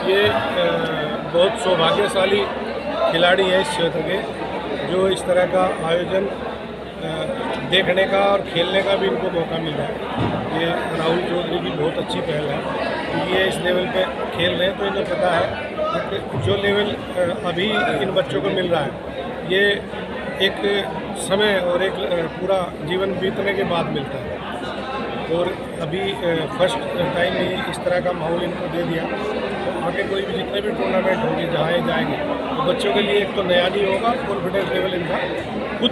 ये बहुत सौभाग्यशाली खिलाड़ी है इस क्षेत्र के, जो इस तरह का आयोजन देखने का और खेलने का भी इनको मौका मिल रहा है। ये राहुल चौधरी की बहुत अच्छी पहल है, क्योंकि ये इस लेवल पे खेल रहे हैं तो इन्हें पता है कि जो लेवल अभी इन बच्चों को मिल रहा है ये एक समय और एक पूरा जीवन बीतने के बाद मिलता है। और अभी फर्स्ट टाइम ही इस तरह का माहौल इनको दे दिया, तो आगे कोई भी जितने भी टूर्नामेंट होंगे जहाँ ये जाएंगे तो बच्चों के लिए एक तो नया नहीं होगा, कॉन्फिडेंस लेवल इनका खुद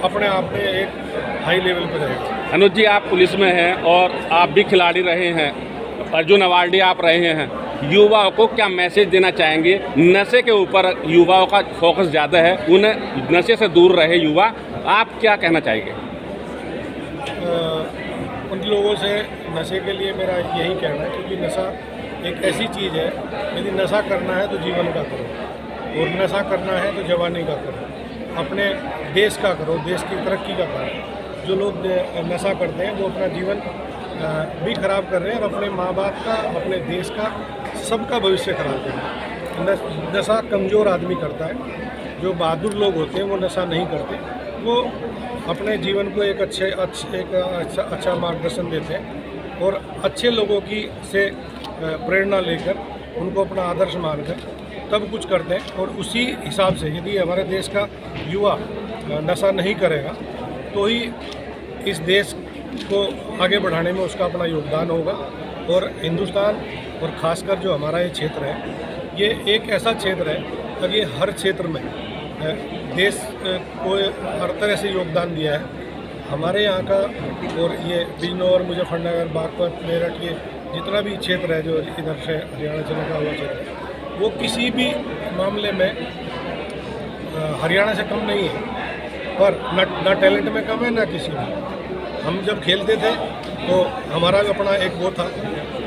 अपने आप में एक हाई लेवल पर रहेगा। अनुज जी, आप पुलिस में हैं और आप भी खिलाड़ी रहे हैं, अर्जुन अवार्डी आप रहे हैं, युवाओं को क्या मैसेज देना चाहेंगे? नशे के ऊपर युवाओं का फोकस ज़्यादा है, उन्हें नशे से दूर रहे युवा, आप क्या कहना चाहेंगे? उन लोगों से नशे के लिए मेरा यही कहना है, क्योंकि नशा एक ऐसी चीज़ है, यदि नशा करना है तो जीवन का करो, और नशा करना है तो जवानी का करो, अपने देश का करो, देश की तरक्की का करो। जो लोग नशा करते हैं वो अपना जीवन भी खराब कर रहे हैं और अपने माँ बाप का, अपने देश का, सबका भविष्य खराब कर रहे हैं। नशा कमज़ोर आदमी करता है, जो बहादुर लोग होते हैं वो नशा नहीं करते, वो अपने जीवन को एक अच्छा मार्गदर्शन देते हैं और अच्छे लोगों की से प्रेरणा लेकर उनको अपना आदर्श मानकर तब कुछ करते हैं। और उसी हिसाब से यदि हमारे देश का युवा नशा नहीं करेगा तो ही इस देश को आगे बढ़ाने में उसका अपना योगदान होगा। और हिंदुस्तान और ख़ासकर जो हमारा ये क्षेत्र है, ये एक ऐसा क्षेत्र है कि ये हर क्षेत्र में देश को हर तरह से योगदान दिया है। हमारे यहाँ का और ये बिजनौर, मुजफ्फरनगर, बागपत, मेरठ, ये जितना भी क्षेत्र है जो इधर से हरियाणा से लगा हुआ क्षेत्र है, वो किसी भी मामले में हरियाणा से कम नहीं है, पर न टैलेंट में कम है, ना किसी में। हम जब खेलते थे तो हमारा भी अपना एक वो था,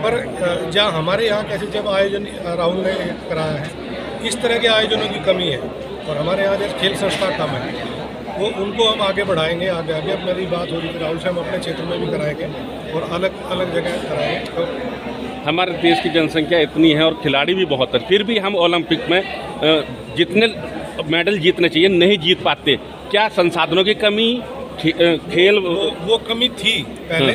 पर जहाँ हमारे यहाँ कैसे जब आयोजन राहुल ने कराया है, इस तरह के आयोजनों की कमी है और हमारे यहाँ जैसे खेल संस्था कम है, वो उनको हम आगे बढ़ाएंगे। आगे अब मेरी बात हो रही थी राहुल से, हम अपने क्षेत्र में भी कराएंगे और अलग अलग जगह कराएंगे। तो हमारे देश की जनसंख्या इतनी है और खिलाड़ी भी बहुत है, फिर भी हम ओलंपिक में जितने मेडल जीतने चाहिए नहीं जीत पाते। क्या संसाधनों की कमी, खेल वो कमी थी पहले,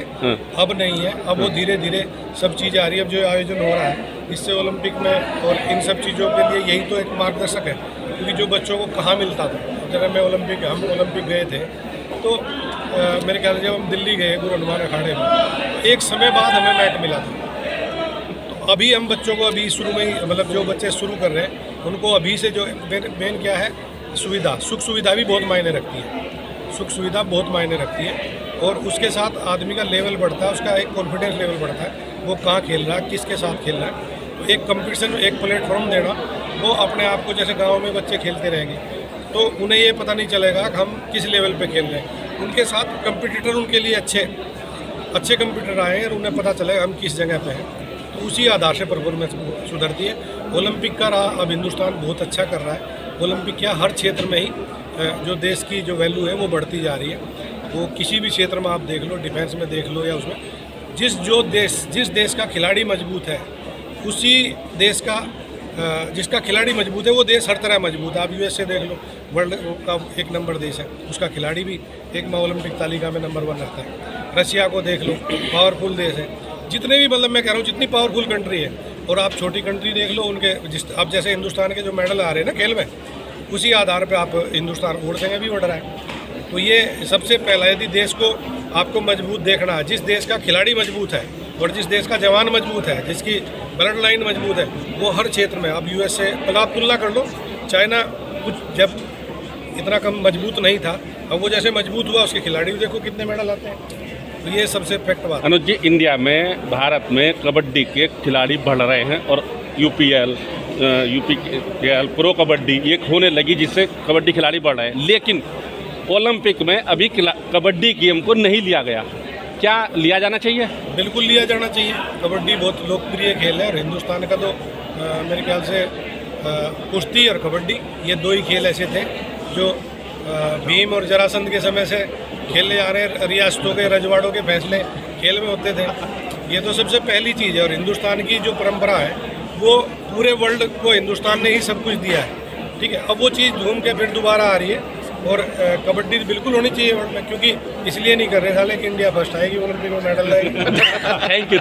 अब नहीं है। अब वो धीरे धीरे सब चीज़ें आ रही है। अब जो आयोजन हो रहा है इससे ओलंपिक में और इन सब चीज़ों के लिए यही तो एक मार्गदर्शक है, क्योंकि जो बच्चों को कहाँ मिलता था। जब हम ओलंपिक गए थे तो मेरे ख्याल से जब हम दिल्ली गए गुरु हनुमान अखाड़े में, एक समय बाद हमें मैट मिला था। तो अभी हम बच्चों को अभी शुरू में ही, मतलब जो बच्चे शुरू कर रहे हैं उनको अभी से जो मेन क्या है, सुविधा, सुख सुविधा भी बहुत मायने रखती है। सुख सुविधा बहुत मायने रखती है और उसके साथ आदमी का लेवल बढ़ता है, उसका एक कॉन्फिडेंस लेवल बढ़ता है, वो कहाँ खेल रहा है, किसके साथ खेल रहा है। तो एक कंपटीशन, एक प्लेटफॉर्म देना, वो अपने आप को, जैसे गांव में बच्चे खेलते रहेंगे तो उन्हें ये पता नहीं चलेगा कि हम किस लेवल पे खेल रहे हैं। उनके साथ कंपटीटर, उनके लिए अच्छे कंपटीटर आए और उन्हें पता चलेगा हम किस जगह पे हैं, तो उसी आधार से परफॉर्मेंस सुधरती है। ओलंपिक का रहा, अब हिंदुस्तान बहुत अच्छा कर रहा है। ओलंपिक क्या, हर क्षेत्र में ही जो देश की जो वैल्यू है वो बढ़ती जा रही है। वो किसी भी क्षेत्र में आप देख लो, डिफेंस में देख लो या उसमें, जिस देश का खिलाड़ी मजबूत है, उसी देश का जिसका खिलाड़ी मजबूत है वो देश हर तरह मजबूत है। आप यूएसए देख लो, वर्ल्ड का एक नंबर देश है, उसका खिलाड़ी भी एक ओलंपिक तालिका में नंबर 1 रहता है। रशिया को देख लो, पावरफुल देश है। जितने भी, मतलब मैं कह रहा हूँ जितनी पावरफुल कंट्री है, और आप छोटी कंट्री देख लो, उनके अब जैसे हिंदुस्तान के जो मेडल आ रहे हैं ना खेल में, उसी आधार पे आप हिंदुस्तान उड़ देंगे भी बढ़ रहा है। तो ये सबसे पहला, यदि देश को आपको मजबूत देखना है, जिस देश का खिलाड़ी मजबूत है और जिस देश का जवान मजबूत है, जिसकी ब्लड लाइन मजबूत है, वो हर क्षेत्र में, अब यूएसए, आप तुलना कर लो, चाइना कुछ जब इतना कम मजबूत नहीं था, अब वो जैसे मजबूत हुआ, उसके खिलाड़ी भी देखो कितने मेडल आते हैं। तो ये सबसे फैक्ट बात। अनुज जी, इंडिया में, भारत में कबड्डी के खिलाड़ी बढ़ रहे हैं और यूपीएल प्रो कबड्डी ये होने लगी, जिससे कबड्डी खिलाड़ी बढ़ रहे हैं, लेकिन ओलंपिक में अभी कबड्डी गेम को नहीं लिया गया। क्या लिया जाना चाहिए? बिल्कुल लिया जाना चाहिए। कबड्डी बहुत लोकप्रिय खेल है और हिंदुस्तान का तो मेरे ख्याल से कुश्ती और कबड्डी, ये 2 ही खेल ऐसे थे जो भीम और जरासंध के समय से खेले जा रहे, रियासतों के, रजवाड़ों के फैसले खेल में होते थे। ये तो सबसे पहली चीज़ है। और हिंदुस्तान की जो परंपरा है वो पूरे वर्ल्ड को हिंदुस्तान ने ही सब कुछ दिया है, ठीक है। अब वो चीज़ घूम के फिर दोबारा आ रही है और कबड्डी बिल्कुल होनी चाहिए वर्ल्ड में, क्योंकि इसलिए नहीं कर रहे साले कि इंडिया फर्स्ट आएगी ओलंपिक में मेडल लाएगी। Thank you